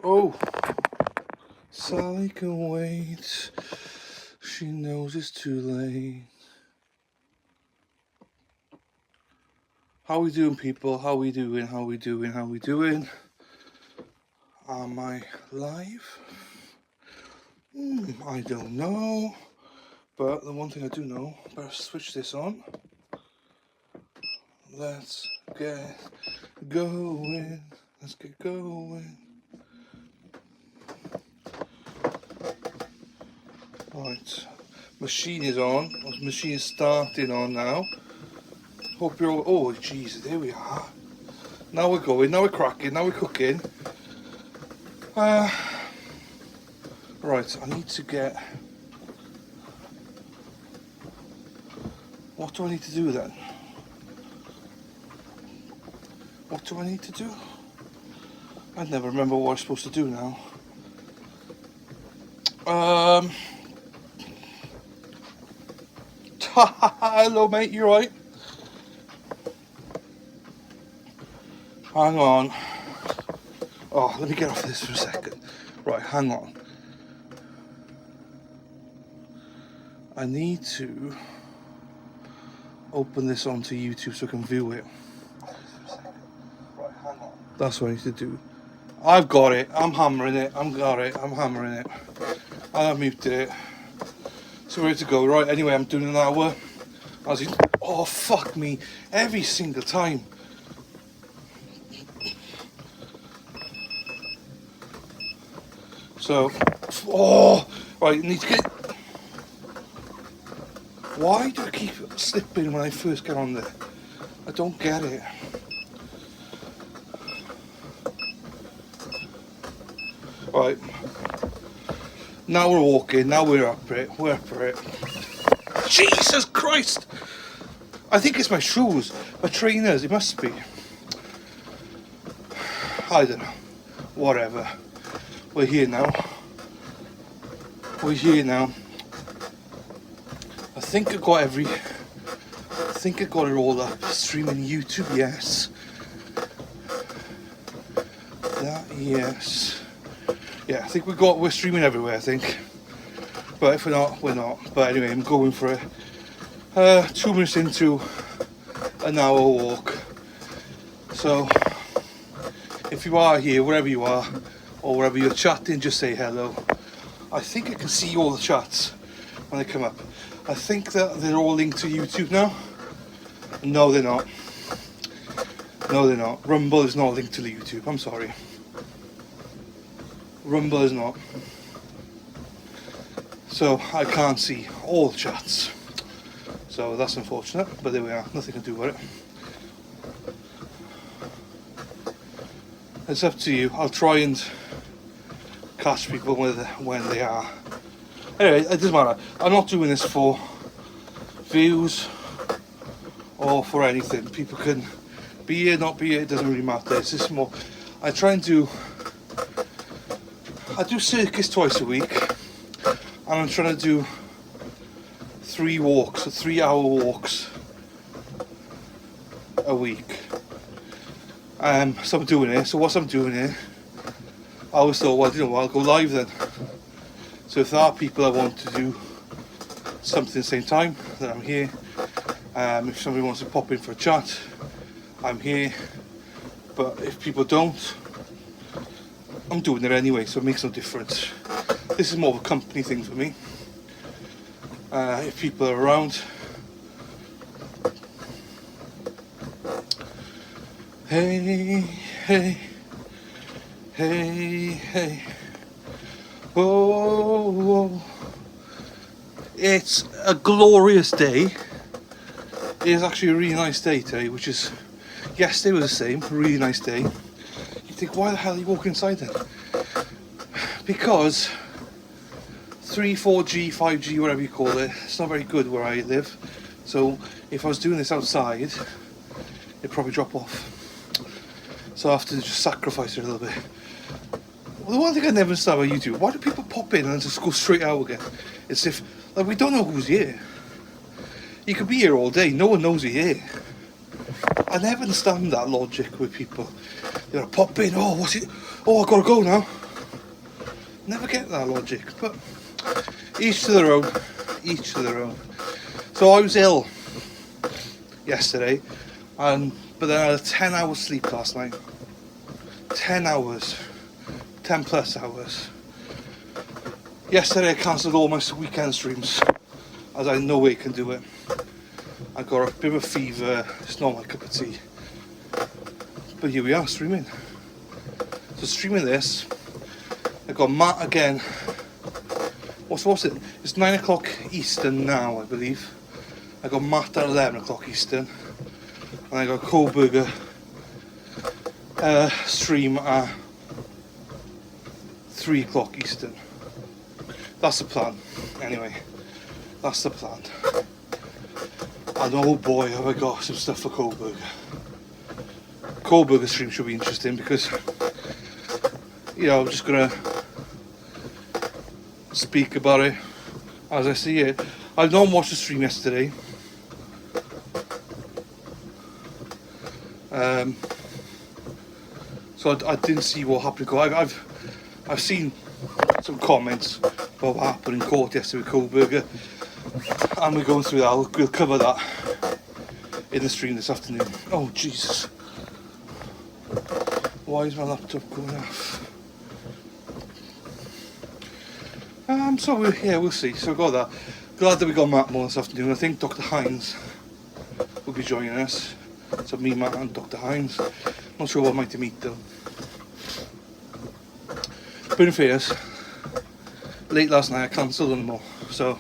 Oh, Sally can wait. She knows it's too late. How we doing, people? How we doing? How we doing? How we doing? Am I live? I don't know. But the one thing I do know, better switch this on. Let's get going. Let's get going. Right, machine is on. The machine is starting on now. Hope you're all. Oh, Jesus, there we are. Now we're going. Now we're cracking. Now we're cooking. Right, I need to get. What do I need to do then? What do I need to do? I never remember what I'm supposed to do now. Hello, mate. You right? Hang on. Oh, let me get off this for a second. Right, hang on. I need to open this onto YouTube so I can view it. Right, hang on. That's what I need to do. I've got it. I'm hammering it. I'm hammering it. I've muted it. So we're ready to go. Right, anyway, I'm doing an hour. Oh, fuck me. Every single time. So, right, need to get. Why do I keep slipping when I first get on there? I don't get it. Right. Now we're walking. Now we're up for it. We're up for it. Jesus Christ! I think it's my shoes. My trainers. It must be. I don't know. Whatever. We're here now. We're here now. I think I got it all up. Streaming YouTube, yes. That, yes. Yeah, I think we're streaming everywhere, I think. But if we're not, we're not. But anyway, I'm going for it. 2 minutes into an hour walk. So, if you are here, wherever you are, or wherever you're chatting, just say hello. I think I can see all the chats when they come up. I think that they're all linked to YouTube now. No, they're not. No, they're not. Rumble is not linked to the YouTube. I'm sorry. Rumble is not. So I can't see all the chats. So that's unfortunate, but there we are. Nothing to do with it. It's up to you. I'll try and catch people when they are. Anyway, it doesn't matter. I'm not doing this for views or for anything. People can be here, not be here. It doesn't really matter. It's just more. I do circus twice a week, and I'm trying to do 3 walks, so 3-hour walks a week. So I'm doing it. So whilst I'm doing it, I always thought, well, I'll go live then. So if there are people that want to do something at the same time, then I'm here. If somebody wants to pop in for a chat, I'm here. But if people don't, I'm doing it anyway, so it makes no difference. This is more of a company thing for me. If people are around. Hey, hey, hey, hey. Oh, it's a glorious day. It is actually a really nice day today, which is, yesterday was the same, really nice day. You think, why the hell are you walking inside then? Because 3, 4G, 5G, whatever you call it, it's not very good where I live. So if I was doing this outside, it'd probably drop off. So I have to just sacrifice it a little bit. Well, the one thing I never understand about YouTube, why do people pop in and just go straight out again? It's if, like, we don't know who's here. You could be here all day, no one knows you're here. I never understand that logic with people. They're gonna pop in, oh, what's it? Oh, I gotta go now. Never get that logic, but each to their own. Each to their own. So I was ill yesterday, but then I had a 10-hour sleep last night. 10 hours. 10 plus hours. Yesterday I cancelled all my weekend streams, as I no way can do it. I got a bit of a fever, it's not my cup of tea. But here we are, streaming. So streaming this, I got Matt again. What's it? It's 9 o'clock Eastern now, I believe. I got Matt at 11 o'clock Eastern. And I got Cold Burger stream at 3 o'clock Eastern. That's the plan. Anyway, that's the plan. And oh boy, have I got some stuff for Cold Burger. Cold Burger stream should be interesting because, I'm just gonna speak about it as I see it. I've not watched the stream yesterday. So I didn't see what happened. I've seen some comments about what happened in court yesterday with Cold Burger, and we're going through that. We'll cover that in the stream this afternoon. Oh Jesus! Why is my laptop going off? So we'll see. So we got that. Glad that we got Matt more this afternoon. I think Dr. Hines will be joining us. So me, Matt, and Dr. Hines. Not sure what might meet though. But in fairness, late last night I cancelled them all, so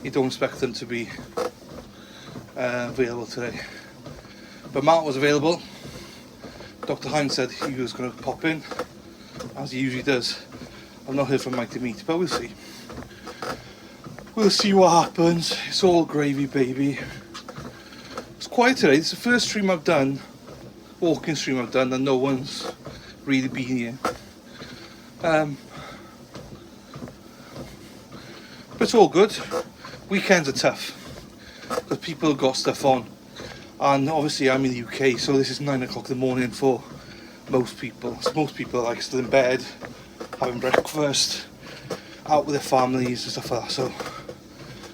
you don't expect them to be available today. But Matt was available. Dr. Hines said he was going to pop in, as he usually does. I've not heard from Mike to meet, but we'll see. We'll see what happens. It's all gravy, baby. It's quiet today. It's the first stream I've done, walking stream I've done, and no one's really been here. But it's all good. Weekends are tough because people have got stuff on, and obviously I'm in the UK, so this is 9 o'clock in the morning for most people. So most people are like still in bed, having breakfast, out with their families and stuff like that. So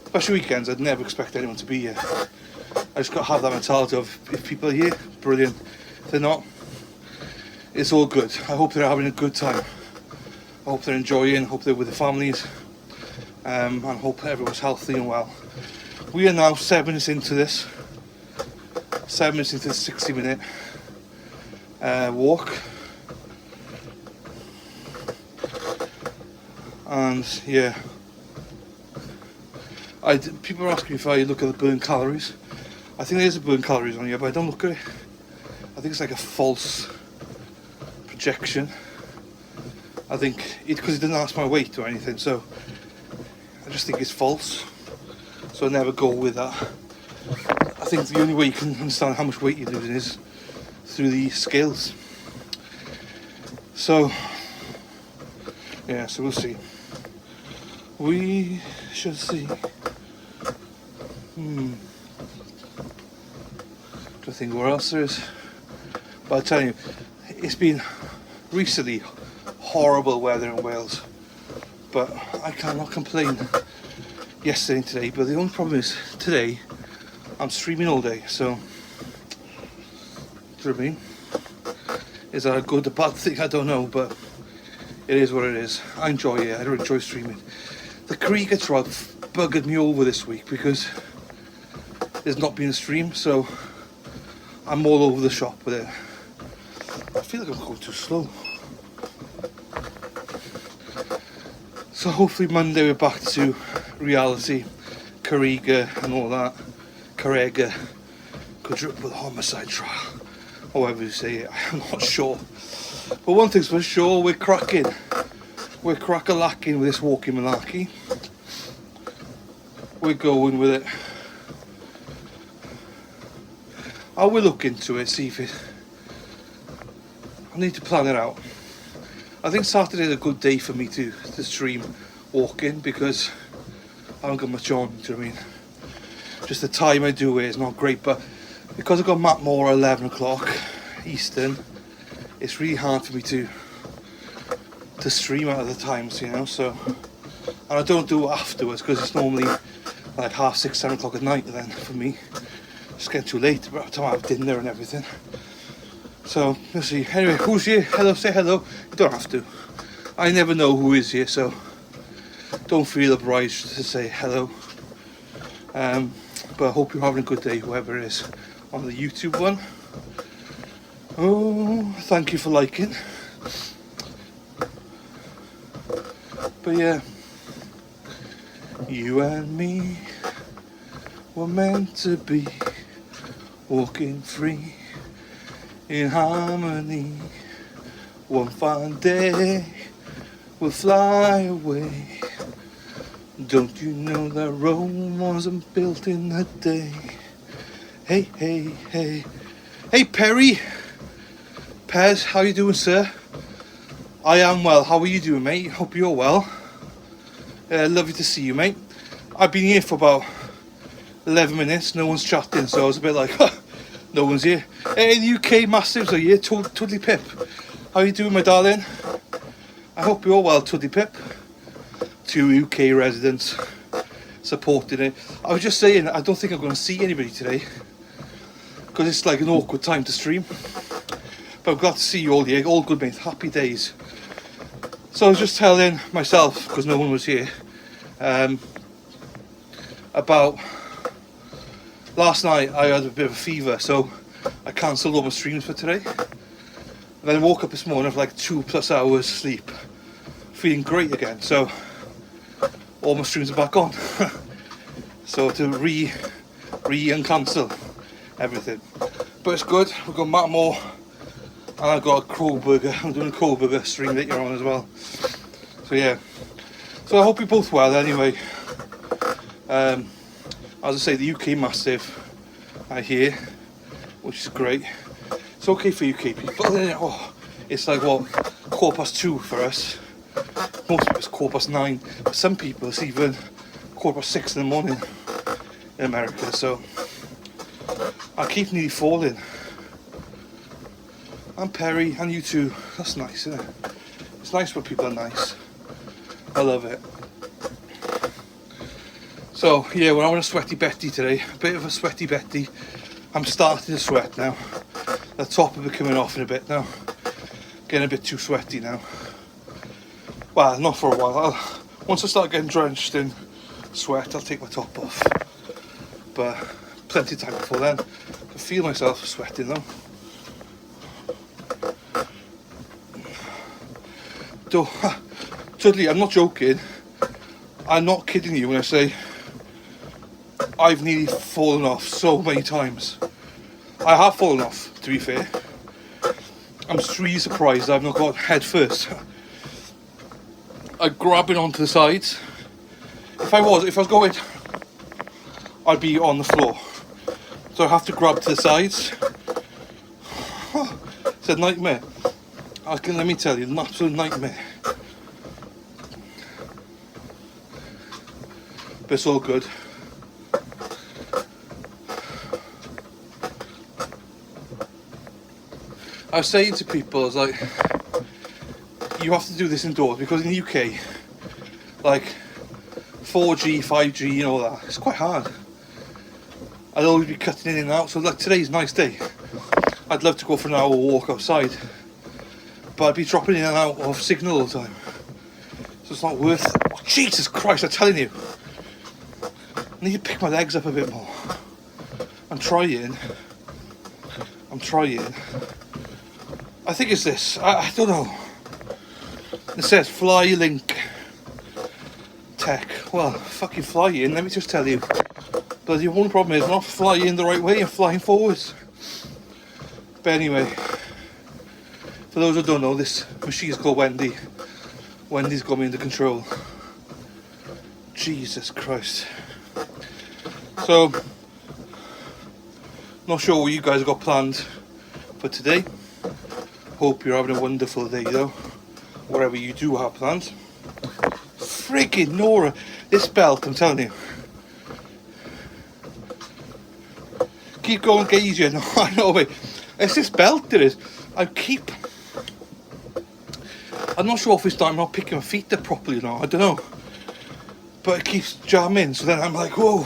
especially weekends, I'd never expect anyone to be here. I just got to have that mentality of, if people are here, brilliant. If they're not, it's all good. I hope they're having a good time. I hope they're enjoying, hope they're with their families, and hope everyone's healthy and well. We are now 7 minutes into this. 7 minutes into the 60-minute walk. And yeah, people are asking me if I look at the burn calories. I think there's a burn calories on here, but I don't look at it. I think it's like a false projection. I think because it didn't ask my weight or anything, so I just think it's false. So I never go with that. I think the only way you can understand how much weight you're losing is through the scales. So yeah, so we'll see. We shall see. Trying to think what else there is. But I'll tell you, it's been recently horrible weather in Wales, but I cannot complain yesterday and today. But the only problem is today I'm streaming all day, so do you know what I mean? Is that a good or bad thing? I don't know, but it is what it is. I enjoy it. I enjoy streaming. The Krieger truck buggered me over this week because there's not been a stream, so I'm all over the shop with it. I feel like I'm going too slow. So hopefully Monday we're back to reality. Krieger and all that. Krieger. Quadruple homicide trial. However you say it, I'm not sure. But one thing's for sure, we're cracking. We're crack-a-lacking with this walking malarkey. We're going with it. I will look into it, see if it... I need to plan it out. I think Saturday's a good day for me to stream walking because I haven't got much on, do you know what I mean? Just the time I do it is not great, but because I've got Matt Moore at 11 o'clock Eastern, it's really hard for me to to stream at other times, you know. So, and I don't do it afterwards because it's normally like 6:30, 7 o'clock at night. Then for me, it's getting too late by the time I have dinner and everything. So we'll see. Anyway, who's here? Hello, say hello. You don't have to. I never know who is here, so don't feel obliged to say hello. But I hope you're having a good day, whoever it is on the YouTube one. Oh, thank you for liking. But yeah, you and me were meant to be, walking free in harmony. One fine day we'll fly away. Don't you know that Rome wasn't built in a day? Hey, hey, hey. Hey, Perry. Pez, how you doing, sir? I am well. How are you doing, mate? Hope you're well. Lovely to see you, mate. I've been here for about 11 minutes. No one's chatting, so I was a bit like, no one's here. Hey, the UK Mastiffs are here. Twiddly Pip. How you doing, my darling? I hope you're well, Twiddly Pip. 2 UK residents supporting it. I was just saying, I don't think I'm going to see anybody today because it's like an awkward time to stream. But I'm glad to see you all here. All good, mate. Happy days. So I was just telling myself, because no one was here, about last night I had a bit of a fever, so I cancelled all my streams for today. And then I woke up this morning with like 2+ hours sleep, feeling great again. So all my streams are back on. So to and cancel everything. But it's good. We've got Matt Moore. And I've got a Crow Burger. I'm doing a Crow Burger stream later on as well. So yeah. So I hope you're both well anyway. As I say, the UK Mastiff are here, which is great. It's okay for UK people. Oh, it's like what, 2:15 for us. Most people it's 9:15. But some people it's even 6:15 in the morning in America. So I keep nearly falling. And Perry, and you too. That's nice, isn't it? It's nice when people are nice. I love it. So, yeah, we're having a sweaty Betty today. A bit of a sweaty Betty. I'm starting to sweat now. The top will be coming off in a bit now. Getting a bit too sweaty now. Well, not for a while. Once I start getting drenched in sweat, I'll take my top off. But plenty of time before then. I can feel myself sweating though. Totally, I'm not joking. I'm not kidding you when I say I've nearly fallen off so many times. I have fallen off, to be fair. I'm really surprised I've not got head first. I'm grabbing onto the sides. If I was going, I'd be on the floor. So I have to grab to the sides. It's a nightmare. Let me tell you, an absolute nightmare. But it's all good. I was saying to people, I was like, you have to do this indoors because in the UK, like 4G, 5G, you know that, it's quite hard. I'd always be cutting in and out. So like today's a nice day. I'd love to go for an hour walk outside. But I'd be dropping in and out of signal all the time. So it's not worth it. Oh, Jesus Christ, I'm telling you. I need to pick my legs up a bit more. I'm trying. I think it's this. I don't know. It says fly link tech. Well, fucking fly in, let me just tell you. But the one problem is not flying the right way and flying forwards. But anyway. For those who don't know, this machine is called Wendy. Wendy's got me under control. Jesus Christ. So, not sure what you guys have got planned for today. Hope you're having a wonderful day though. Whatever you do have planned. Freaking Nora. This belt, I'm telling you. Keep going, get easier. No, I know, mate. It's this belt it is. I I'm not sure if it's that I'm not picking my feet up properly or not, I don't know. But it keeps jamming, so then I'm like, whoa,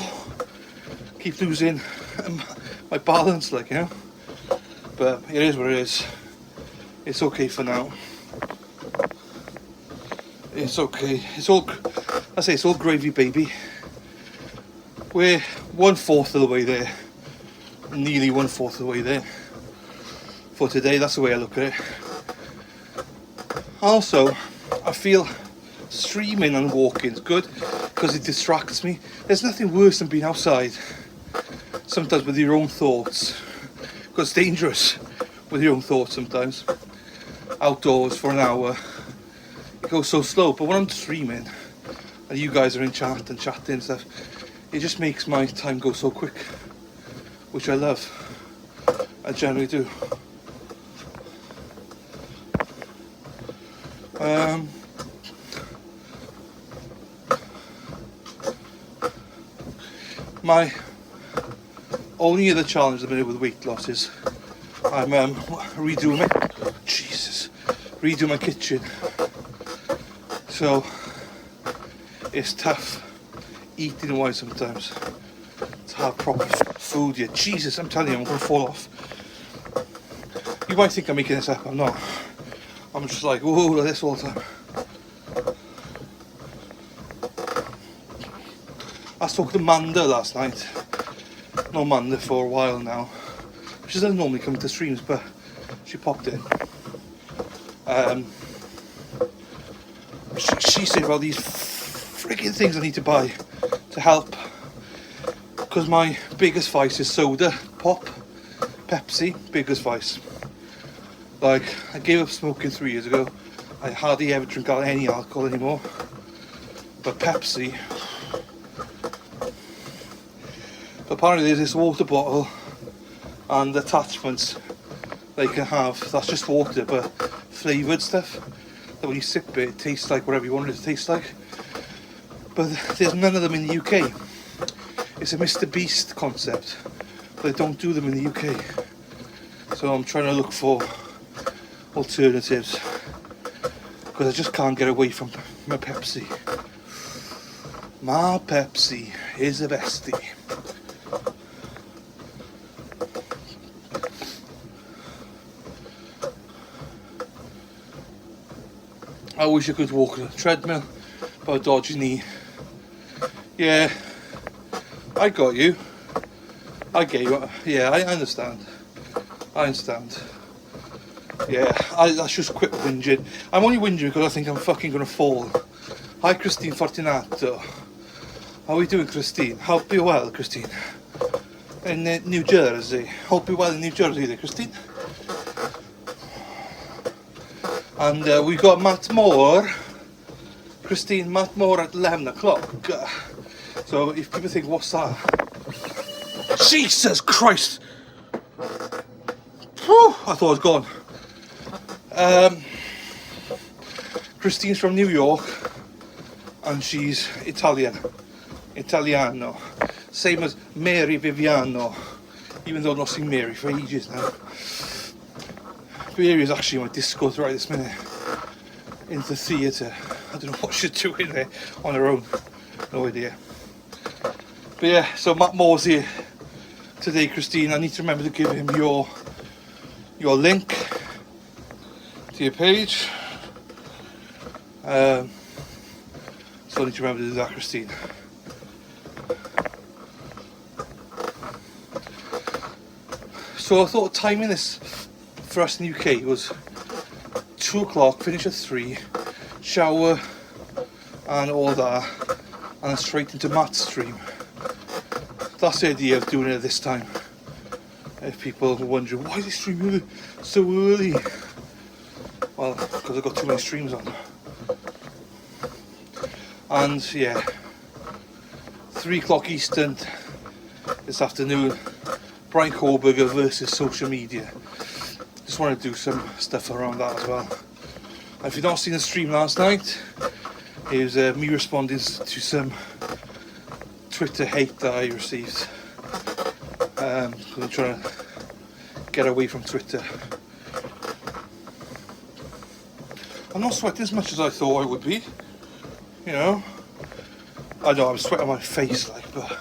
keep losing my balance, like, you know. But it is what it is. It's okay for now. It's okay. It's all gravy, baby. We're 1/4 of the way there. Nearly 1/4 of the way there. For today, that's the way I look at it. Also, I feel streaming and walking is good because it distracts me. There's nothing worse than being outside, sometimes with your own thoughts. Because it's dangerous with your own thoughts sometimes. Outdoors for an hour, it goes so slow. But when I'm streaming and you guys are in chat and chatting and stuff, it just makes my time go so quick, which I love. I generally do. My only other challenge at the minute with weight loss is I'm redoing my kitchen. So it's tough eating wise sometimes to have proper food. Yeah, Jesus, I'm telling you, I'm gonna fall off. You might think I'm making this up. I'm not. I'm just like, whoa, like this all the time. I was talking to Manda last night. Known Manda for a while now. She doesn't normally come to streams, but she popped in. She said about these freaking things I need to buy to help. Because my biggest vice is soda, pop, Pepsi, biggest vice. Like, I gave up smoking 3 years ago. I hardly ever drink any alcohol anymore. But Pepsi. Apparently there's this water bottle and attachments they can have. That's just water, but flavoured stuff. That when you sip it, it tastes like whatever you want it to taste like. But there's none of them in the UK. It's a Mr. Beast concept. But they don't do them in the UK. So I'm trying to look for alternatives. Because I just can't get away from my Pepsi. My Pepsi is a bestie. I wish I could walk on a treadmill, but a dodgy knee. Yeah, I got you. I get you. Yeah, I understand. Yeah, I should quit whinging. I'm only whinging because I think I'm fucking gonna fall. Hi, Christine Fortunato. How are we doing, Christine? Hope you're well, Christine. In New Jersey. Hope you're well in New Jersey there, Christine. And we got Matt Moore, Matt Moore at 11 o'clock. So if people think, what's that? Jesus Christ! Whew, I thought I was gone. Christine's from New York and she's Italiano. Same as Mary Viviano, even though I've not seen Mary for ages now. Mary is actually my disco right this minute into the theatre. I don't know what she's doing there on her own, no idea. But yeah, so Matt Moore's here today, Christine. I need to remember to give him your link to your page. So I need to remember to do that, Christine. So I thought timing this for us in the UK was 2 o'clock, finish at 3, shower and all that, and then straight into Matt's stream. That's the idea of doing it this time. If people are wondering, why is he streaming so early? Well, because I've got too many streams on. And yeah, 3 o'clock Eastern this afternoon, Brian Kohlberger versus social media. Just want to do some stuff around that as well. And if you've not seen the stream last night, it was me responding to some Twitter hate that I received. Because I'm trying to get away from Twitter. I'm not sweating as much as I thought I would be, you know. I know I'm sweating on my face, like, but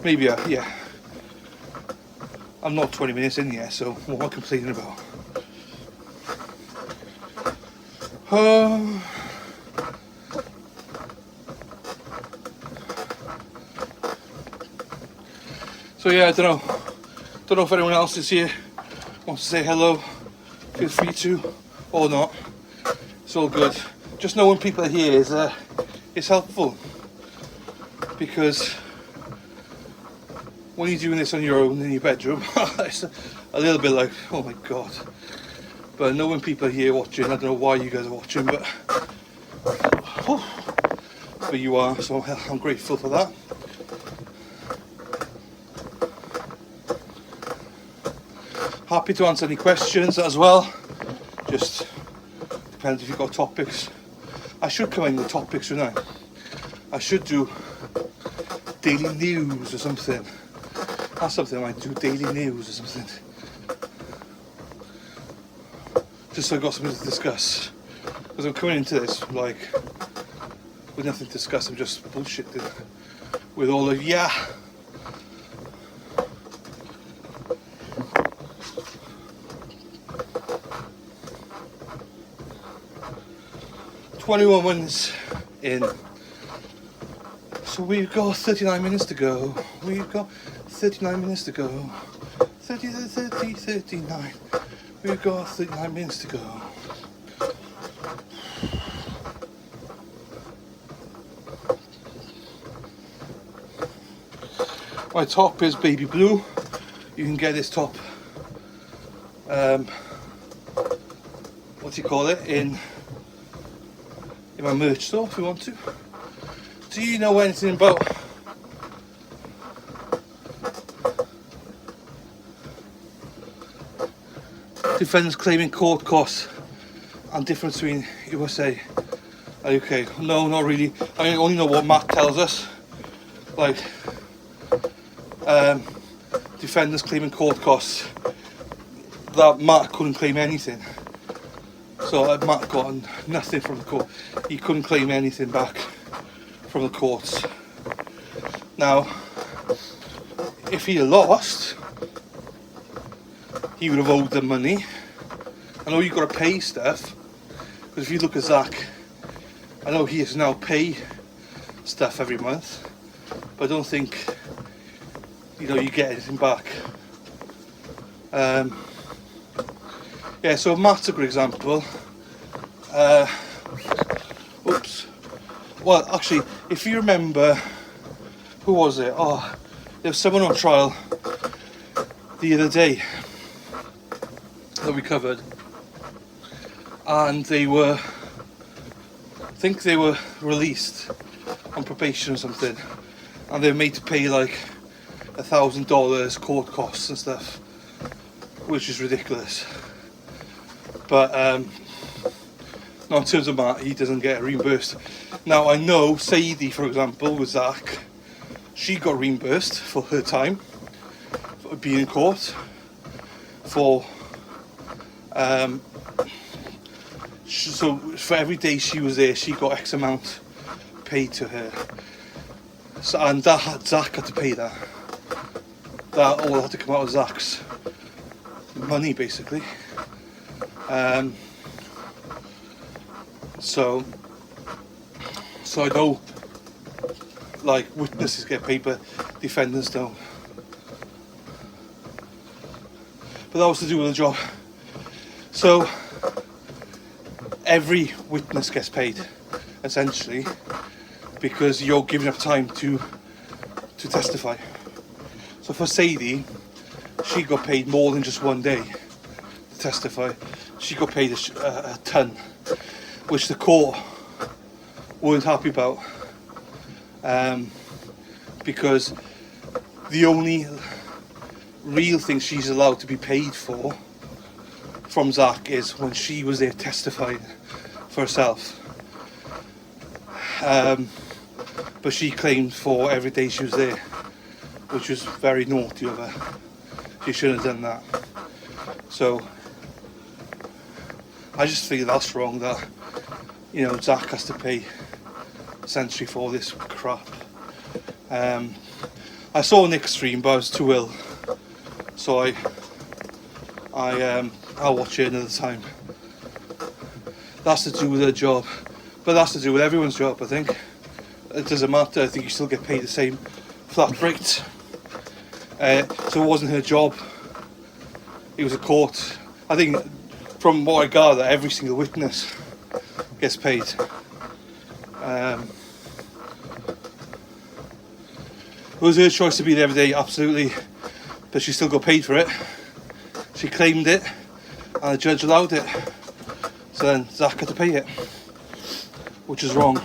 maybe, yeah. I'm not 20 minutes in yet, so what am I complaining about? So yeah, I don't know if anyone else is here, wants to say hello, feel free to, or not, it's all good. Just knowing people are here is helpful, because when you're doing this on your own in your bedroom, it's a little bit like, oh my god. But knowing people are here watching, I don't know why you guys are watching, but you are, so I'm grateful for that. Happy to answer any questions as well. Just depends if you've got topics. I should come in with topics, shouldn't I should do daily news or something. That's something I might do, daily news or something. Just so I've got something to discuss. Because I'm coming into this, like, with nothing to discuss. I'm just bullshitting with all of ya. "21 wins in. So we've got 39 minutes to go. We've got 39 minutes to go. 39. We've got 39 minutes to go." My top is baby blue. You can get this top, what do you call it, in my merch store if you want to. Do you know anything about defendants claiming court costs and difference between USA and UK? No, not really. I only know what Matt tells us. Like, defendants claiming court costs, that Matt couldn't claim anything. So Matt got nothing from the court. He couldn't claim anything back from the courts. Now, if he had lost, he would have owed them money. I know you've got to pay stuff, because if you look at Zach, I know he has to now pay stuff every month, but I don't think, you get anything back. Yeah, so Matt's a good example. Oops. Well, actually, if you remember, who was it? Oh, there was someone on trial the other day that we covered, and I think they were released on probation or something, and they were made to pay like $1,000 court costs and stuff, which is ridiculous. But now in terms of Matt, he doesn't get reimbursed. Now I know Sadie, for example, with Zach, she got reimbursed for her time for being in court. So for every day she was there, she got X amount paid to her. So, and Zach had to pay that. That all had to come out of Zach's money, basically. So I know, like, witnesses get paid, but defendants don't. But that was to do with the job. So every witness gets paid, essentially, because you're giving up time to testify. So for Sadie, she got paid more than just one day to testify. She got paid a ton, which the court weren't happy about, because the only real thing she's allowed to be paid for from Zach is when she was there testifying for herself. But she claimed for every day she was there, which was very naughty of her. She shouldn't have done that. So I just feel that's wrong, that, you know, Zach has to pay essentially for all this crap. I saw Nick's stream, but I was too ill, so I'll watch it another time. That's to do with her job, but that's to do with everyone's job, I think. It doesn't matter. I think you still get paid the same flat rate. So it wasn't her job. It was a court. I think, from what I gather, every single witness gets paid. It was her choice to be there every day, absolutely, but she still got paid for it. She claimed it, and the judge allowed it. So then Zach had to pay it, which is wrong.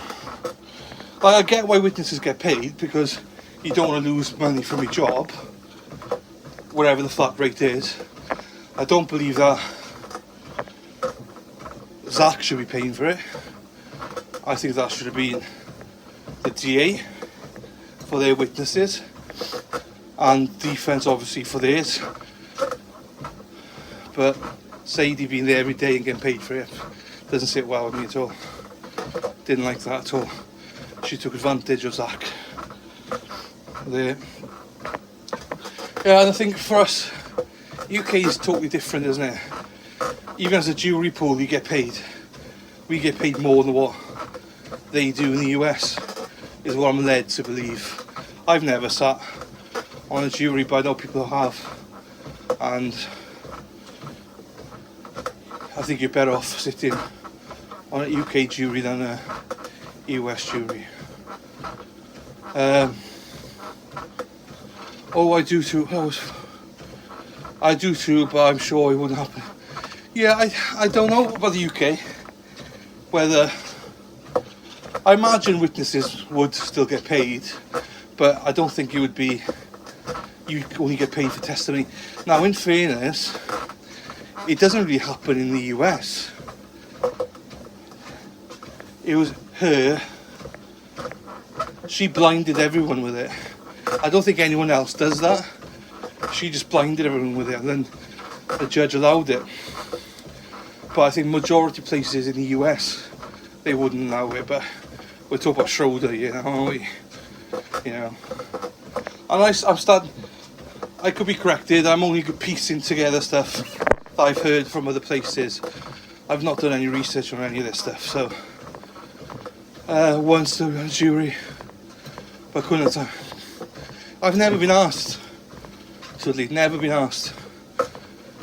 Like, I get why witnesses get paid, because you don't want to lose money from your job, whatever the flat rate is. I don't believe that Zach should be paying for it. I think that should have been the DA for their witnesses, and defence obviously for theirs. But Sadie being there every day and getting paid for it doesn't sit well with me at all. Didn't like that at all. She took advantage of Zach there. Yeah, and I think for us, UK is totally different, isn't it? Even as a jury pool, you get paid. We get paid more than what they do in the US, is what I'm led to believe. I've never sat on a jury, but I know people who have, and I think you're better off sitting on a UK jury than a US jury. I do too, but I'm sure it wouldn't happen. Yeah, I don't know about the UK, whether, I imagine witnesses would still get paid, but I don't think it would be, you only get paid for testimony. Now, in fairness, it doesn't really happen in the US. It was her, she blinded everyone with it. I don't think anyone else does that. She just blinded everyone with it, and then the judge allowed it. But I think majority places in the US, they wouldn't allow it. But we're talking about Schroeder, you know, aren't we? You know, and I'm starting, I could be corrected, I'm only piecing together stuff that I've heard from other places. I've not done any research on any of this stuff, so once the jury, but couldn't have. I've never been asked, totally never been asked,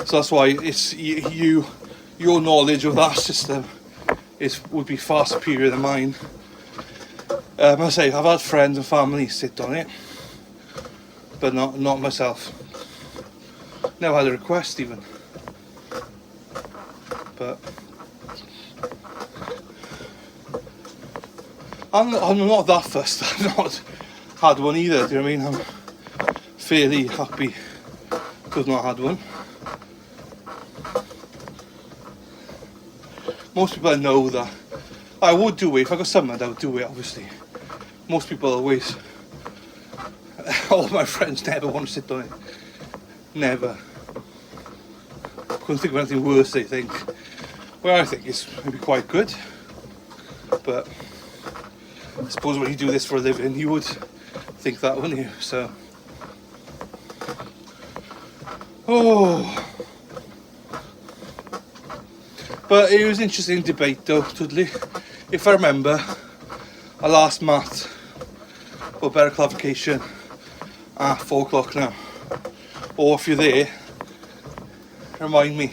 so that's why it's your knowledge of that system would be far superior than mine. I say I've had friends and family sit on it, but not myself. Never had a request even. But I'm not that fussed. I've not had one either. Do you know what I mean? I'm fairly happy to have not had one. Most people I know that I would do it if I got summoned. I would do it, obviously. Most people always. All my friends never want to sit on it. Never. Couldn't think of anything worse, they think. Well, I think it's maybe quite good. But I suppose when you do this for a living, you would think that, wouldn't you? So. Oh. But it was an interesting debate though, totally. If I remember, I last Matt for better clarification at 4 o'clock now. Or if you're there, remind me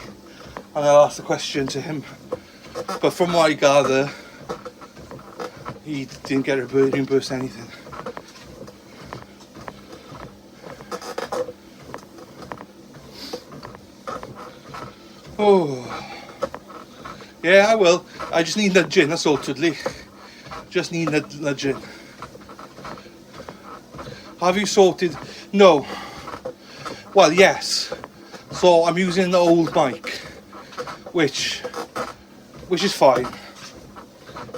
and I'll ask the question to him. But from what I gather, he didn't get reimbursed anything. Oh. Yeah, I will. I just need nudging, that's all, Tudley. Just need nudging. Have you sorted? No. Well, yes. So I'm using the old mic, which is fine.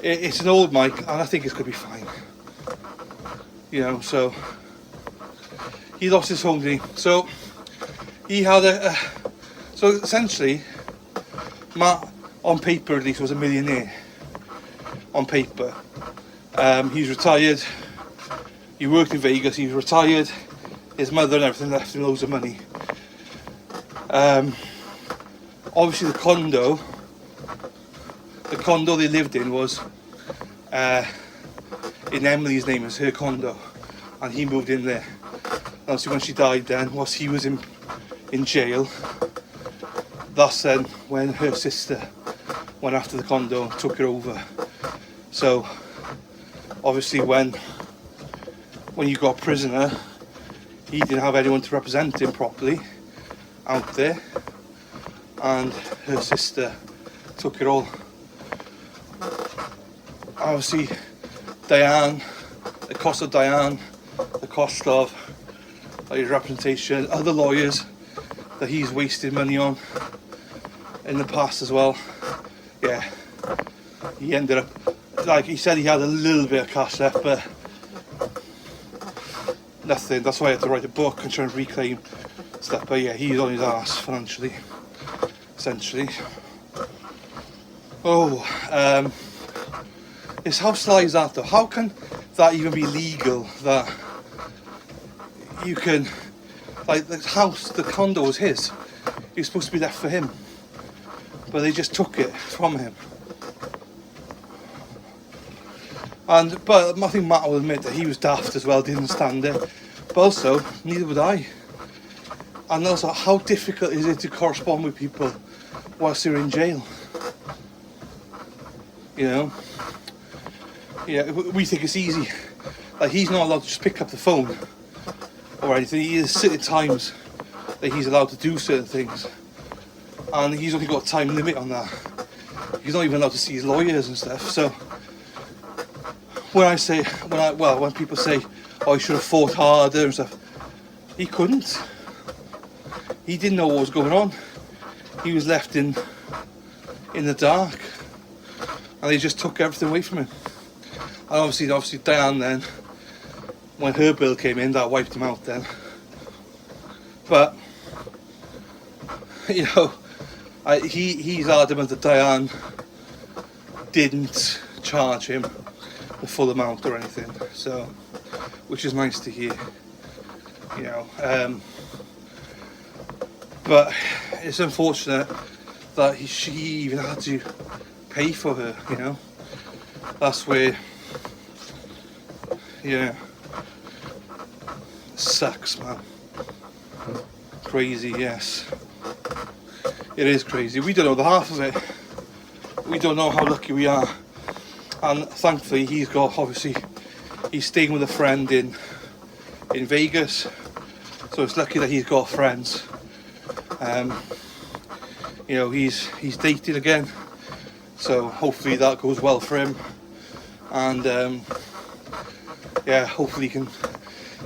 It's an old mic, and I think it's going to be fine. You know, so he lost his phone, didn't he? So he had so essentially, Matt on paper at least, was a millionaire. On paper. He's retired. He worked in Vegas. He was retired. His mother and everything left him loads of money. Obviously the condo they lived in was in Emily's name, as her condo, and he moved in there. And obviously when she died then, whilst he was in jail, that's then when her sister went after the condo and took it over. So obviously when you got a prisoner, he didn't have anyone to represent him properly out there, and her sister took it all. Obviously Diane, the cost of Diane, the cost of his representation, other lawyers that he's wasted money on in the past as well. Yeah, he ended up, like he said, he had a little bit of cash left, but nothing. That's why I had to write a book and try and reclaim stuff. But yeah, he's on his arse financially, essentially. It's how sly is that though? How can that even be legal? That you can, like, the house, the condo was his. It was supposed to be left for him, but they just took it from him. But I think Matt will admit that he was daft as well, didn't understand it. But also, neither would I. And also, how difficult is it to correspond with people whilst they're in jail? You know? Yeah, we think it's easy. Like, he's not allowed to just pick up the phone or anything. He has certain times that he's allowed to do certain things. And he's only got a time limit on that. He's not even allowed to see his lawyers and stuff. So, when people say, oh, he should have fought harder and stuff, he couldn't. He didn't know what was going on. He was left in the dark, and they just took everything away from him. And obviously Diane then, when her bill came in, that wiped him out then. But you know, he's adamant that Diane didn't charge him the full amount or anything, so, which is nice to hear, you know. But it's unfortunate that she even had to pay for her, you know. That's where, yeah, sucks, man. Crazy, yes. It is crazy. We don't know the half of it. We don't know how lucky we are. And thankfully he's staying with a friend in Vegas. So it's lucky that he's got friends. You know, he's dating again. So hopefully that goes well for him. And yeah, hopefully he can.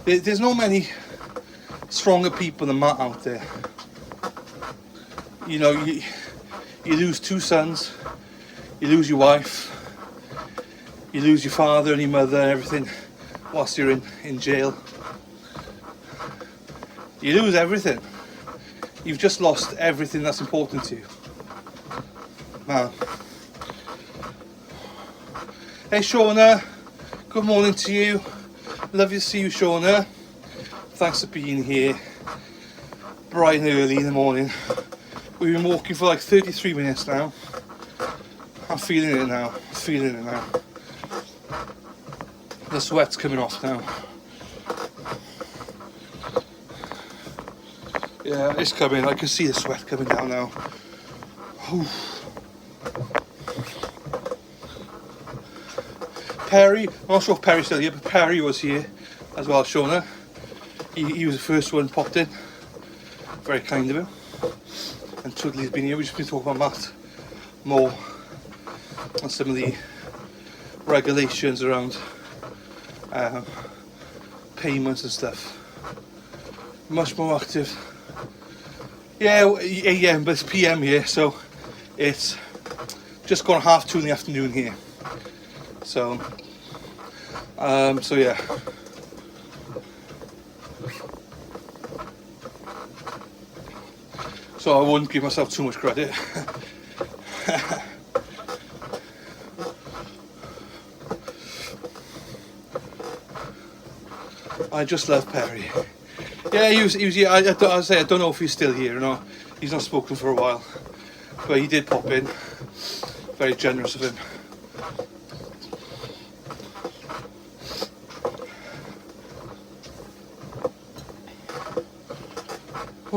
There's not many stronger people than Matt out there. You know, you lose 2 sons, you lose your wife, you lose your father and your mother and everything whilst you're in jail. You lose everything. You've just lost everything that's important to you. Man. Hey Shauna, good morning to you. Lovely to see you, Shauna. Thanks for being here bright and early in the morning. We've been walking for like 33 minutes now. I'm feeling it now. The sweat's coming off now. Yeah, it's coming. I can see the sweat coming down now. Whew. Perry, I'm not sure if Perry's still here, but Perry was here as well, Shauna. He was the first one popped in. Very kind of him. And Twiddly's been here. We've just been talking about Matt more and some of the regulations around payments and stuff. Much more active. Yeah, AM, but it's PM here, so it's just gone 2:30 in the afternoon here. So yeah. So I wouldn't give myself too much credit. I just love Perry. Yeah, he was here. I don't know if he's still here or not. He's not spoken for a while, but he did pop in. Very generous of him.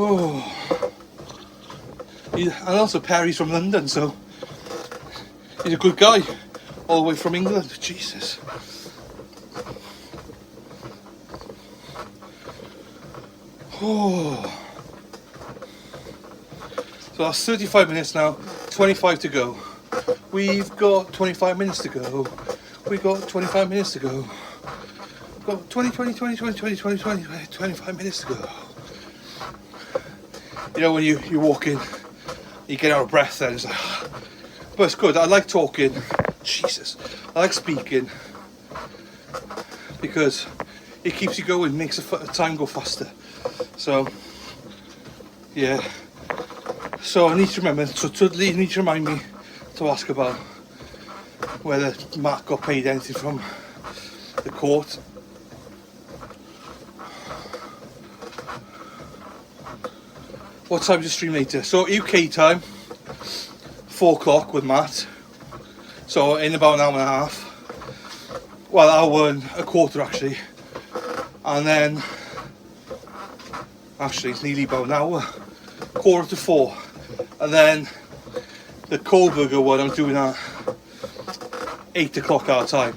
Oh, and also Perry's from London, so he's a good guy, all the way from England. Jesus. Oh. So that's 35 minutes now, 25 to go. We've got 25 minutes to go. We've got 25 minutes to go. We've got 25 minutes to go. You know when you walk in, you get out of breath then, it's like, but it's good. I like talking, Jesus. I like speaking because it keeps you going, makes the time go faster. So, yeah. So I need to remember, you need to remind me to ask about whether Matt got paid anything from the court. What time is the stream later? So UK time, 4 o'clock with Matt. So in about an hour and a half. Well, hour and a quarter actually. And then, actually it's nearly about an hour. 3:45. And then the Kohlberger one I'm doing at 8 o'clock our time.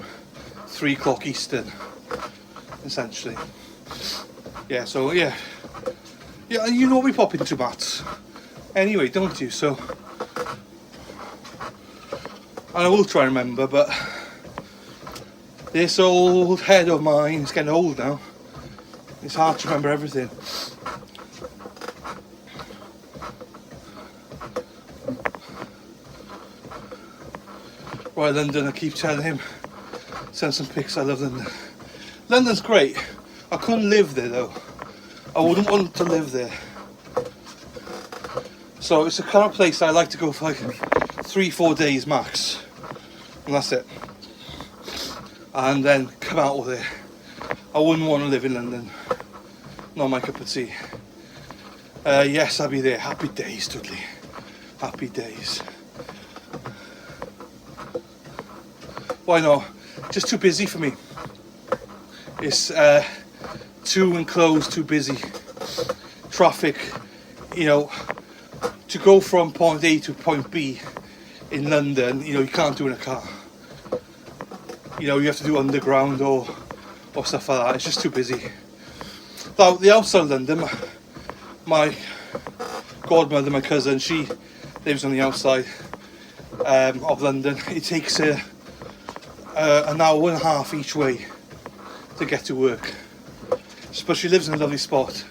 3 o'clock Eastern, essentially. Yeah, so yeah. Yeah, you know we pop into Matt's anyway, don't you? So, and I will try and remember, but this old head of mine is getting old now. It's hard to remember everything. Right, London, I keep telling him, send some pics, I love London. London's great. I couldn't live there though. I wouldn't want to live there. So it's the kind of place I like to go for like 3-4 days max. And that's it. And then come out of there. I wouldn't want to live in London. Not my cup of tea. Yes, I'll be there. Happy days, Dudley. Happy days. Why not? Just too busy for me. It's too enclosed, too busy. Traffic, you know, to go from point A to point B in London, you know, you can't do in a car. You know, you have to do underground or stuff like that. It's just too busy. Now, the outside of London, my godmother, my cousin, she lives on the outside of London. It takes her an hour and a half each way to get to work. But she lives in a lovely spot.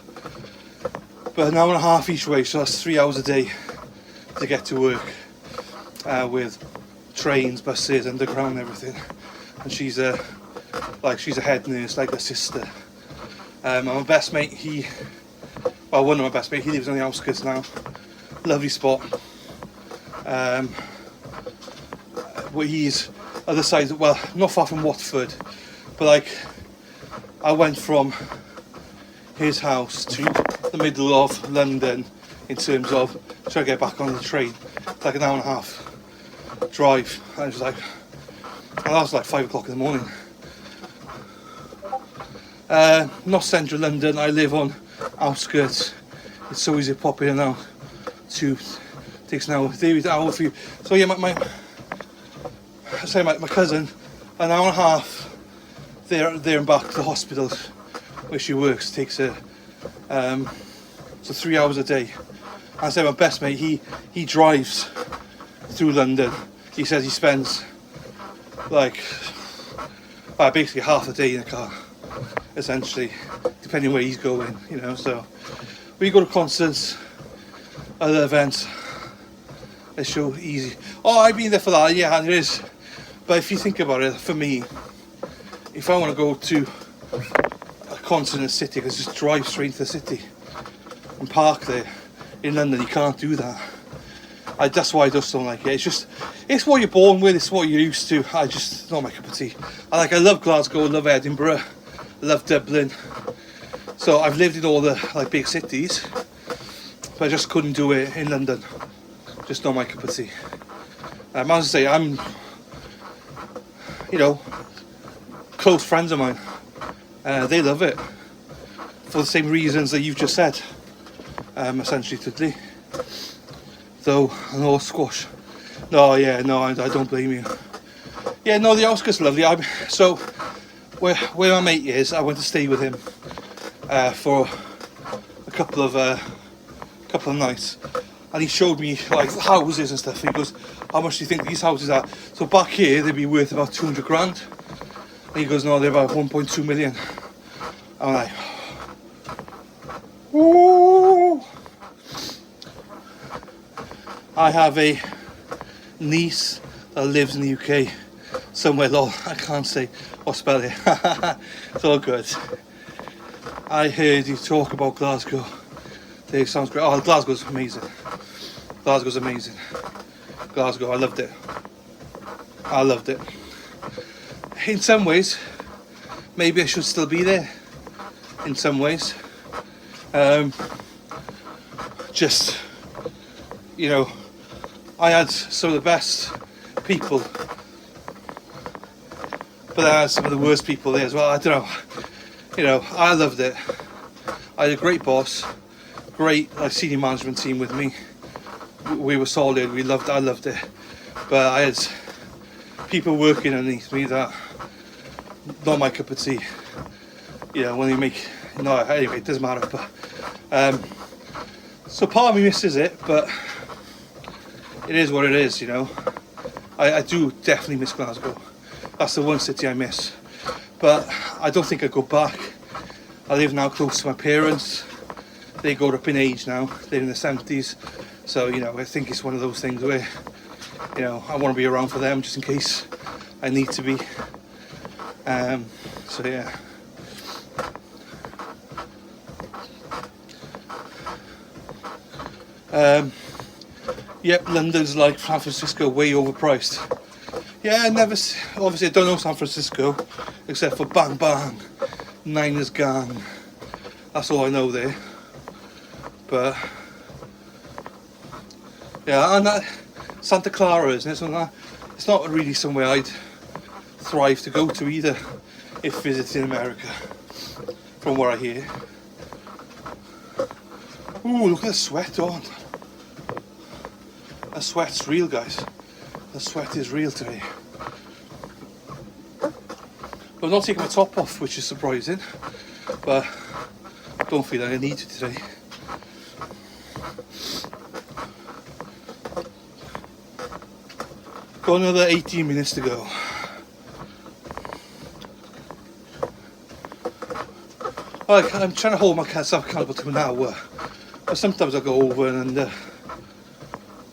But an hour and a half each way, so that's 3 hours a day to get to work with trains, buses, underground, everything. And she's a head nurse, like a sister. And my best mate, one of my best mates, he lives on the outskirts now. Lovely spot. Where he's other side, well, not far from Watford, but like I went from his house to the middle of London in terms of trying to get back on the train. It's like an hour and a half drive. And it was like, and that was like 5 o'clock in the morning. Not central London, I live on outskirts. It's so easy to pop in and out. Takes an hour. David, hour for you. So yeah, my cousin, an hour and a half there and back to the hospital where she works, takes her so 3 hours a day. And I say my best mate, he drives through London. He says he spends like basically half a day in a car, essentially, depending where he's going, you know. So we go to concerts, other events. It's so easy. Oh, I've been there for that, yeah, and it is. But if you think about it, for me, if I want to go to a concert in a city, I can just drive straight to the city and park there. In London, you can't do that. That's why I just don't like it. It's what you're born with. It's what you're used to. It's not my cup of tea. I love Glasgow. I love Edinburgh. I love Dublin. So I've lived in all the big cities, but I just couldn't do it in London. Just not my cup of tea. As I say, I'm, close friends of mine. They love it for the same reasons that you've just said. Essentially, today. Though, no squash. No, I don't blame you. Yeah, no, the outskirts are lovely. So, where my mate is, I went to stay with him for a couple of nights, and he showed me houses and stuff. He goes, "How much do you think these houses are?" So back here, they'd be worth about 200 grand. And he goes, "No, they're about 1.2 million." I'm like, "Ooh." I have a niece that lives in the UK somewhere. I can't say or spell it. It's all good. I heard you talk about Glasgow. It sounds great. Oh, Glasgow's amazing. Glasgow, I loved it. In some ways, maybe I should still be there. In some ways, I had some of the best people, but I had some of the worst people there as well. I don't know. I loved it. I had a great boss, great senior management team with me. We were solid. I loved it. But I had people working underneath me that not my cup of tea. When you make anyway, it doesn't matter. But so part of me misses it, but it is what it is. I do definitely miss Glasgow. That's the one city I miss. But I don't think I'd go back. I live now close to my parents. They got up in age now. They're in their 70s. So, I think it's one of those things where, I want to be around for them just in case I need to be. So, yeah. Yep, London's like San Francisco, way overpriced. Yeah, obviously I don't know San Francisco, except for Bang Bang, Niners Gang. That's all I know there. But, yeah, and that Santa Clara, isn't it? So it's not really somewhere I'd thrive to go to either, if visiting America, from what I hear. Ooh, look at the sweat on. The sweat's real, guys. The sweat is real today. But I'm not taking my top off, which is surprising. But I don't feel like I need to today. Got another 18 minutes to go. I'm trying to hold myself accountable to an hour. But sometimes I go over and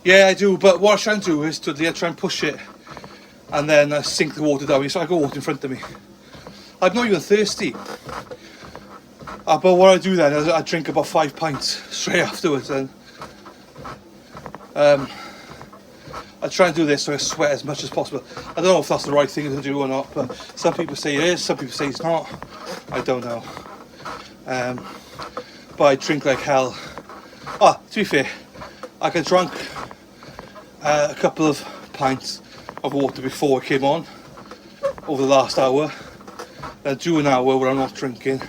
yeah, I do, but what I try and do is to try and push it and then sink the water down. So I got water in front of me. I'm not even thirsty. But what I do then is I drink about 5 pints straight afterwards. And I try and do this so I sweat as much as possible. I don't know if that's the right thing to do or not, but some people say it is, some people say it's not. I don't know. But I drink like hell. To be fair, I got drunk a couple of pints of water before I came on over the last hour. Then do an hour where I'm not drinking.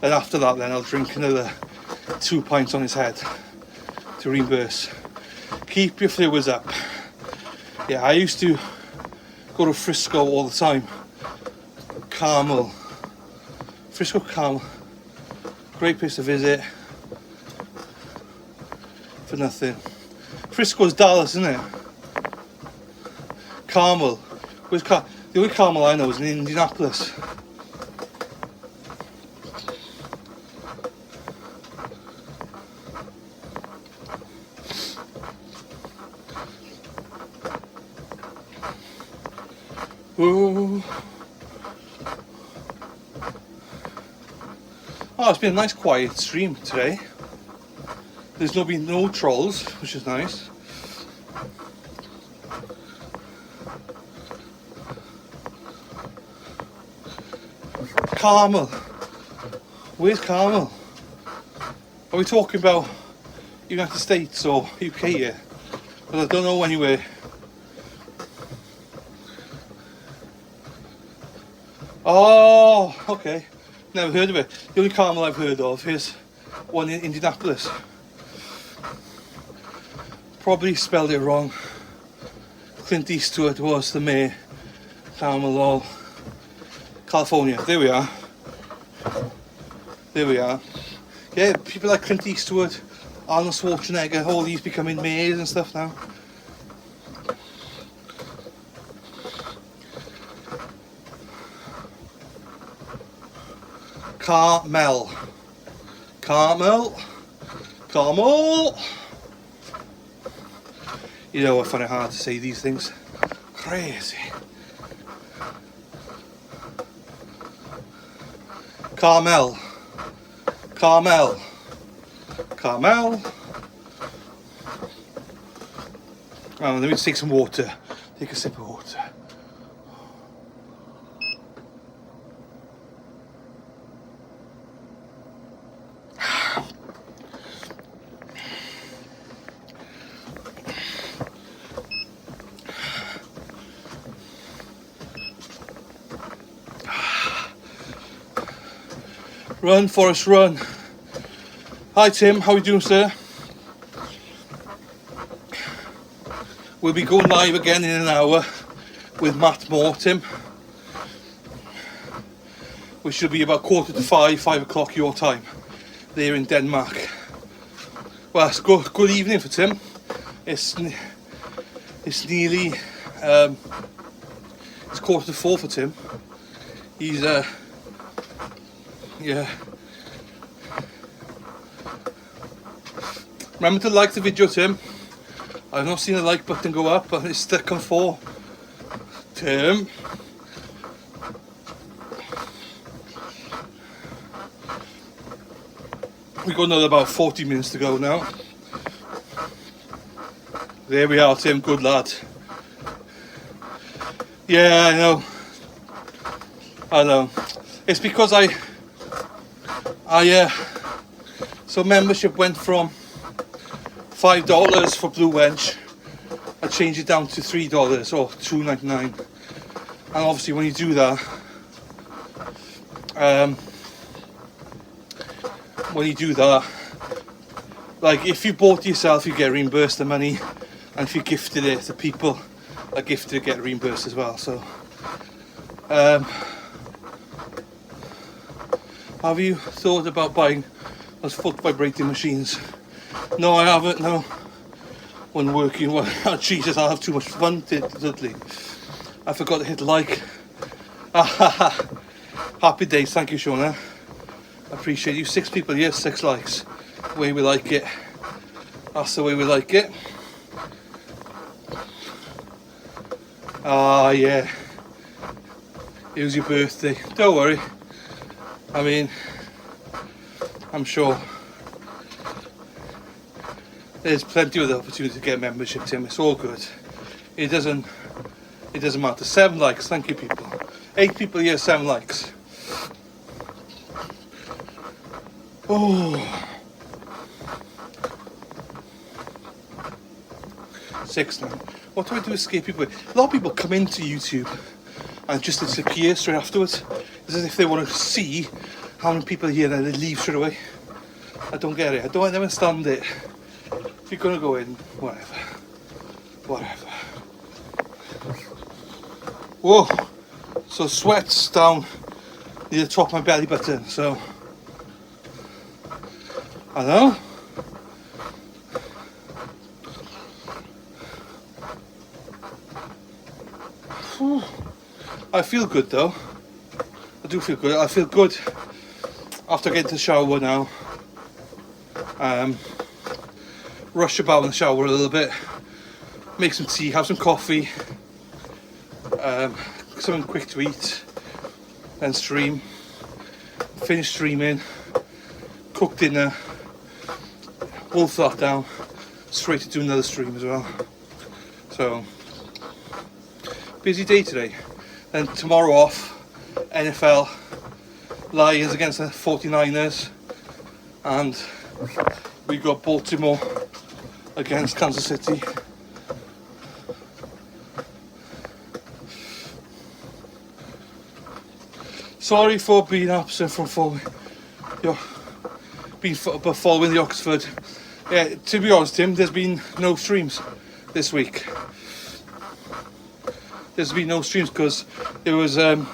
Then after that, then I'll drink another 2 pints on his head to reimburse. Keep your fluids up. Yeah, I used to go to Frisco all the time. Frisco Carmel. Great place to visit. For nothing. Frisco's Dallas, isn't it? Carmel. The only Carmel I know is in Indianapolis. Ooh. Oh, it's been a nice quiet stream today. There's been no trolls, which is nice. Caramel. Where's Caramel? Are we talking about United States or UK here? Because I don't know anywhere. Oh, okay. Never heard of it. The only Caramel I've heard of is one in Indianapolis. Probably spelled it wrong. Clint Eastwood was the mayor. Caramel, California. There we are. There we are. Yeah, people like Clint Eastwood, Arnold Schwarzenegger, all these becoming mayors and stuff now. Caramel. Caramel. Caramel. You know, I find it hard to say these things. Crazy. Caramel. Caramel. Caramel. Oh, let me take some water. Take a sip of water. Run, Forrest, run. Hi Tim, how are you doing, sir? We'll be going live again in an hour with Matt Moore, Tim. Which should be about 4:45, 5 o'clock your time. There in Denmark. Well, it's good evening for Tim. It's nearly, it's 4:45 for Tim. He's, yeah. Remember to like the video, Tim. I've not seen the like button go up, but it's stuck on 4. Tim. We've got another about 40 minutes to go now. There we are, Tim. Good lad. Yeah, I know. I know. It's because so membership went from $5 for Blue Wench. I changed it down to $3 or $2.99. And obviously when you do that, like if you bought it yourself, you get reimbursed the money, and if you gifted it to people that gifted it, get reimbursed as well. So have you thought about buying those foot vibrating machines? No, I haven't, no. When working, well, oh, Jesus, I'll have too much fun, totally. I forgot to hit like. Happy days, thank you, Shona. I appreciate you. 6 people here, 6 likes. The way we like it. That's the way we like it. Ah, yeah. It was your birthday. Don't worry. I mean, I'm sure there's plenty of the opportunity to get membership, Tim. It's all good. It doesn't matter. 7 likes, thank you, people. 8 people here, 7 likes. Oh. 6 now. What do I do to scare people? A lot of people come into YouTube and just disappear straight afterwards. It's as if they want to see how many people are here and they leave straight away. I don't get it. I don't understand it. If you're gonna go in, whatever. Whoa! So sweat's down near the top of my belly button, so I know. I feel good though. I do feel good. I feel good after getting to the shower now. Rush about in the shower a little bit. Make some tea, have some coffee. Something quick to eat. Then stream. Finish streaming. Cook dinner. Wolf that down. Straight to do another stream as well. So busy day today. Then tomorrow off. NFL. Lions against the 49ers, and we got Baltimore against Kansas City. Sorry for being absent from following the Oxford. Yeah, to be honest, Tim, there's been no streams this week. There's been no streams because there was the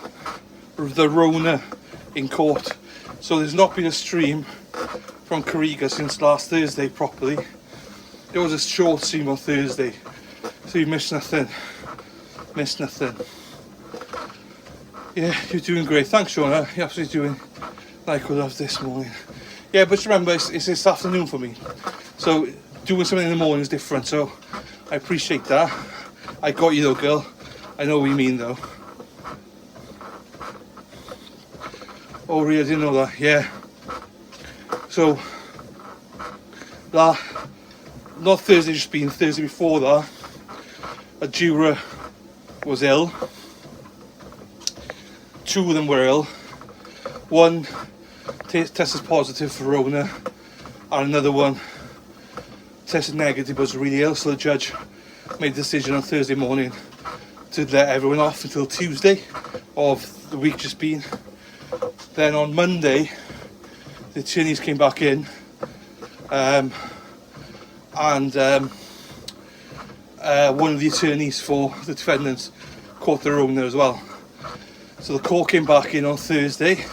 Rona in court, so there's not been a stream from Carriga since last Thursday properly. There was a short stream on Thursday, so you missed nothing. Yeah, you're doing great. Thanks, Shona. You're absolutely doing like I love this morning. Yeah, but remember, it's this afternoon for me, so doing something in the morning is different, so I appreciate that. I got you though, girl. I know what you mean though. Oh really, I didn't know that. Yeah. So that, not Thursday, just been Thursday before that, a juror was ill. 2 of them were ill. One tested positive for Rona, and another one tested negative but was really ill, so the judge made a decision on Thursday morning to let everyone off until Tuesday of the week just been. Then on Monday the attorneys came back in, and one of the attorneys for the defendants caught the Rona as well. So the court came back in on Thursday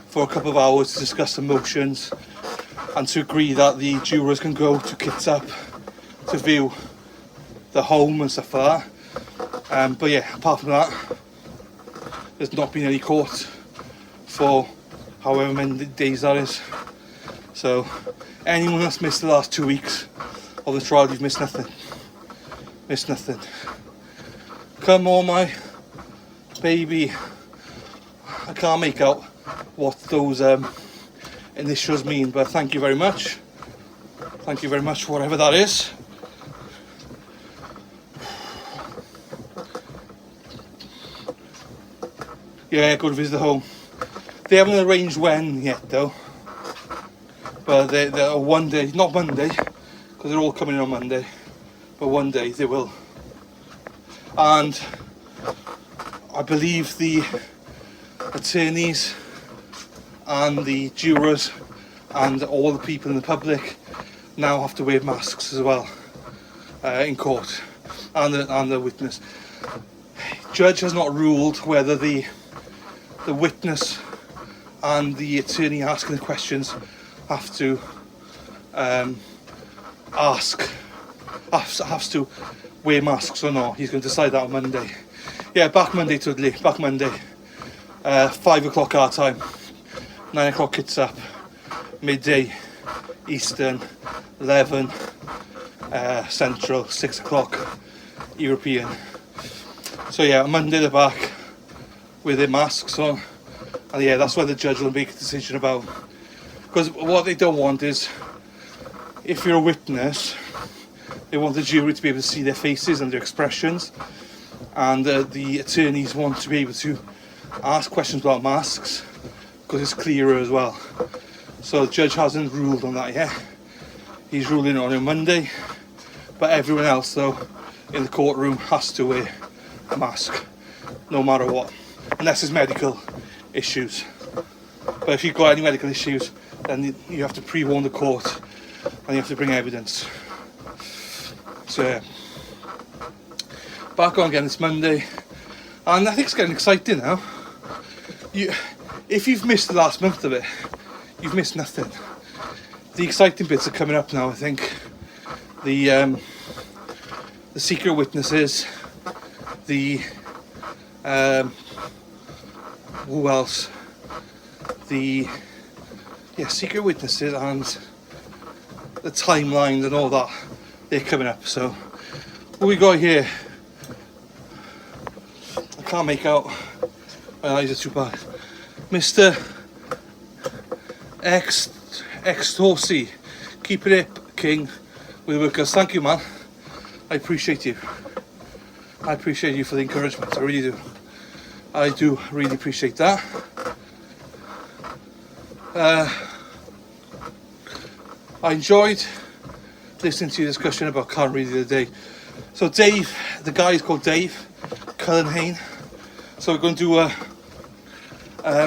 for a couple of hours to discuss the motions and to agree that the jurors can go to Kitsap to view the home and stuff like that. But yeah, apart from that, there's not been any court for however many days that is. So anyone that's missed the last 2 weeks of the trial, you've missed nothing. Missed nothing. Come on, my baby. I can't make out what those initials mean, but thank you very much. Thank you very much, whatever that is. Yeah, go to visit the home. They haven't arranged when yet though, but they're one day, not Monday, because they're all coming in on Monday, but one day they will. And I believe the attorneys and the jurors and all the people in the public now have to wear masks as well in court, and the witness. Judge has not ruled whether the witness and the attorney asking the questions have to has to wear masks or not. He's going to decide that on Monday. Yeah, back Monday, Tudley. Back Monday. 5 o'clock our time. 9 o'clock Kitsap. Midday Eastern. 11 Central. 6 o'clock European. So yeah, on Monday they're back with their masks on. And yeah, that's where the judge will make a decision about. Because what they don't want is, if you're a witness, they want the jury to be able to see their faces and their expressions, and the attorneys want to be able to ask questions about masks because it's clearer as well. So the judge hasn't ruled on that yet. He's ruling on it Monday, but everyone else though in the courtroom has to wear a mask no matter what, unless it's medical issues. But if you've got any medical issues, then you have to pre-warn the court and you have to bring evidence. So yeah, back on again this Monday, and I think it's getting exciting now. If you've missed the last month of it, you've missed nothing. The exciting bits are coming up now. I think the secret witnesses, the who else? The secret witnesses and the timelines and all that, they're coming up. So what we got here, I can't make out, my eyes are too bad. Mr. X-Torsi, keep it up, King, with the workers. Thank you, man. I appreciate you. I appreciate you for the encouragement. I really do. I do really appreciate that. I enjoyed listening to your discussion about Canary the other day. So Dave, the guy is called Dave Cullenhane. So we're going to do a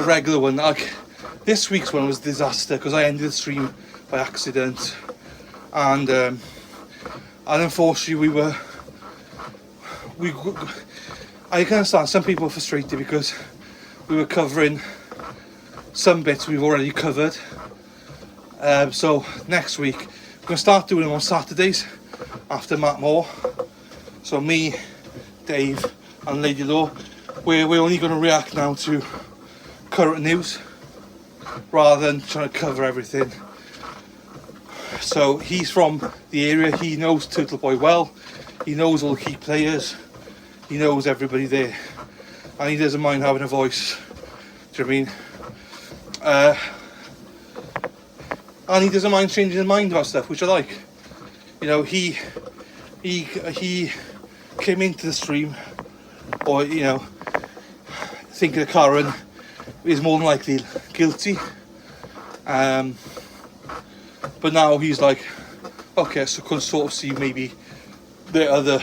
regular one. Like this week's one was a disaster because I ended the stream by accident, and unfortunately I can understand some people are frustrated because we were covering some bits we've already covered. So next week we're going to start doing them on Saturdays after Matt Moore. So me, Dave and Lady Law, we're only going to react now to current news rather than trying to cover everything. So he's from the area, he knows Turtle Boy well, he knows all the key players, he knows everybody there, and he doesn't mind having a voice. Do you know what I mean? And he doesn't mind changing his mind about stuff, which I like. You know, he came into the stream, or you know, thinking that Karen is more than likely guilty. But now he's like, okay, so can sort of see maybe the other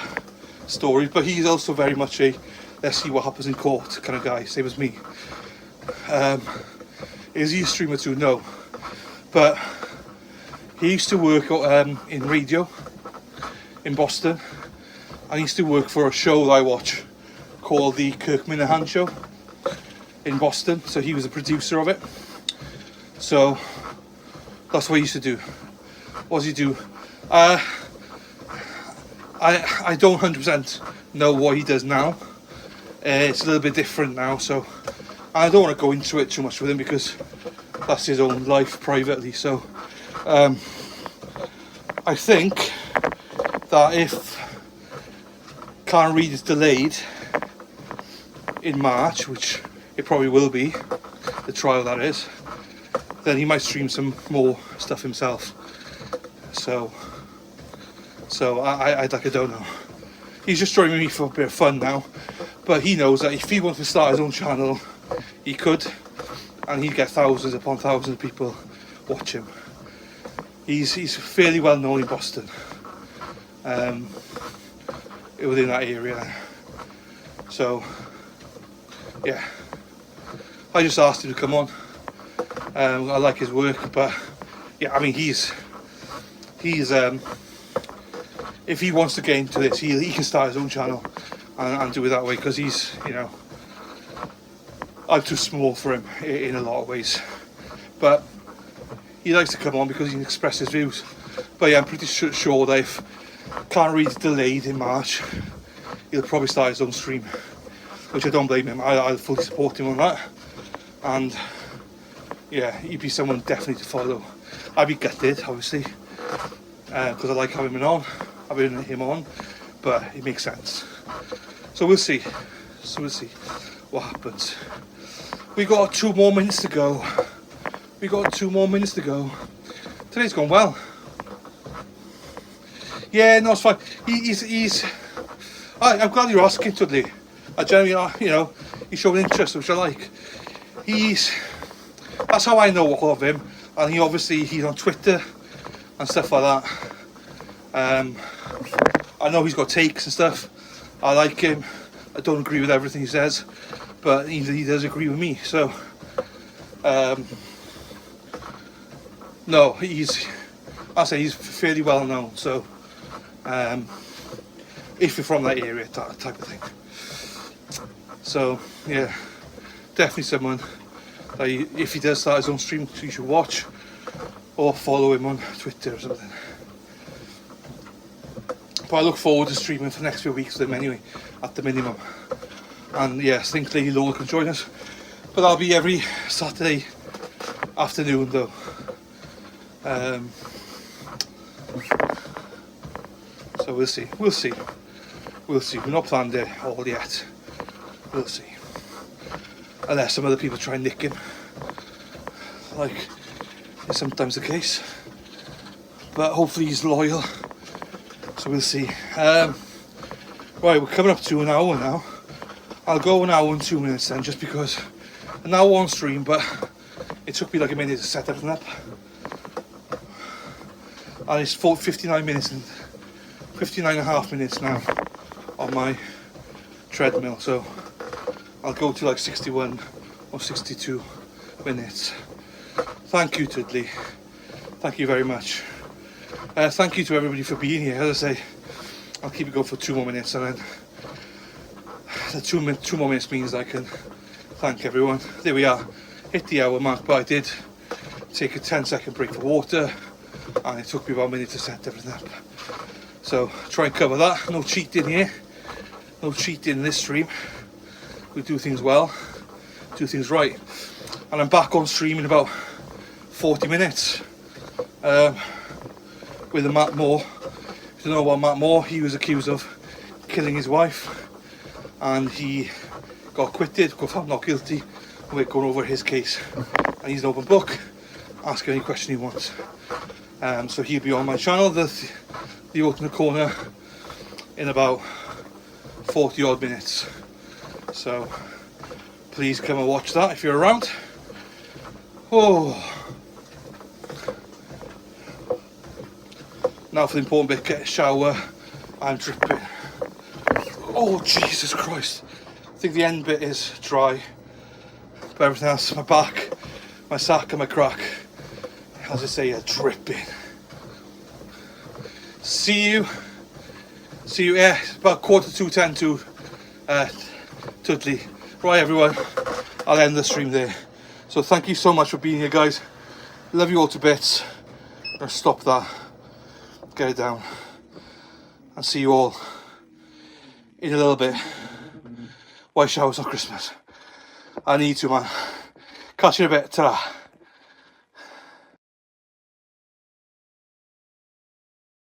stories. But he's also very much a let's see what happens in court kind of guy, same as me. Is he a streamer too? No. But he used to work in radio in Boston, and he used to work for a show that I watch called the Kirk Minahan Show in Boston. So he was a producer of it. So that's what he used to do. What does he do? I don't 100% know what he does now. It's a little bit different now, so I don't want to go into it too much with him because that's his own life privately. So I think that if Karen Reid is delayed in March, which it probably will be, the trial that is, then he might stream some more stuff himself. So I don't know. He's just joining me for a bit of fun now, but he knows that if he wants to start his own channel, he could, and he'd get thousands upon thousands of people watch him. He's fairly well known in Boston, within that area. So yeah, I just asked him to come on. I like his work, but yeah, I mean he's if he wants to get into this, he can start his own channel and do it that way, because he's, you know, I'm too small for him in a lot of ways, but he likes to come on because he can express his views. But yeah, I'm pretty sure that if Can't Read delayed in March, he'll probably start his own stream, which I don't blame him. I'll fully support him on that, and yeah, he'd be someone definitely to follow. I'd be gutted, obviously, because I like having him on, but it makes sense. So we'll see. What happens. We got 2 more minutes to go. Today's gone well. Yeah, no, it's fine. He's. I'm glad you're asking, Tudley. I generally, you know, he's showing interest, which I like. That's how I know of him, and he's on Twitter and stuff like that. I know he's got takes and stuff. I like him. I don't agree with everything he says, but he does agree with me. So, no, he's fairly well known. So, if you're from that area, that type of thing. So, yeah, definitely someone that if he does start his own stream, you should watch or follow him on Twitter or something. But I look forward to streaming for the next few weeks with him anyway, at the minimum. And yeah, I think Lady Laura can join us, but that'll be every Saturday afternoon though. So we'll see. We're not planned it all yet. We'll see. Unless some other people try and nick him, like is sometimes the case. But hopefully he's loyal. So we'll see. Right, we're coming up to an hour now. I'll go an hour and 2 minutes then, just because an hour on stream, but It took me like a minute to set everything up. And it's 59 minutes and 59 and a half minutes now on my treadmill, so I'll go to like 61 or 62 minutes. Thank you, Tudley. Thank you very much. Thank you to everybody for being here. As I say, I'll keep it going for 2 more minutes, and then the 2 more minutes means I can thank everyone. There we are, hit the hour mark, but I did take a 10-second break for water, and it took me about a minute to set everything up. So try and cover that. No cheating here. No cheating in this stream. We do things well, do things right. And I'm back on stream in about 40 minutes with a Matt Moore. If you don't know about Matt Moore, he was accused of killing his wife, and he got acquitted, got found not guilty. We're going over his case, and he's an open book. Ask any question he wants. So he'll be on my channel, the Ultimate Corner, in about 40 odd minutes. So please come and watch that if you're around. Oh, now for the important bit, get a shower. I'm dripping. Oh Jesus Christ. I think the end bit is dry, but everything else, my back, my sack and my crack, as I say, are dripping. See you, yeah, about 10:45 to Tudley. Right everyone, I'll end the stream there. So thank you so much for being here, guys. Love you all to bits. I'm gonna stop that, get it down, and see you all in a little bit. Why showers on Christmas? I need to, man. Catch you in a bit. Ta-ra.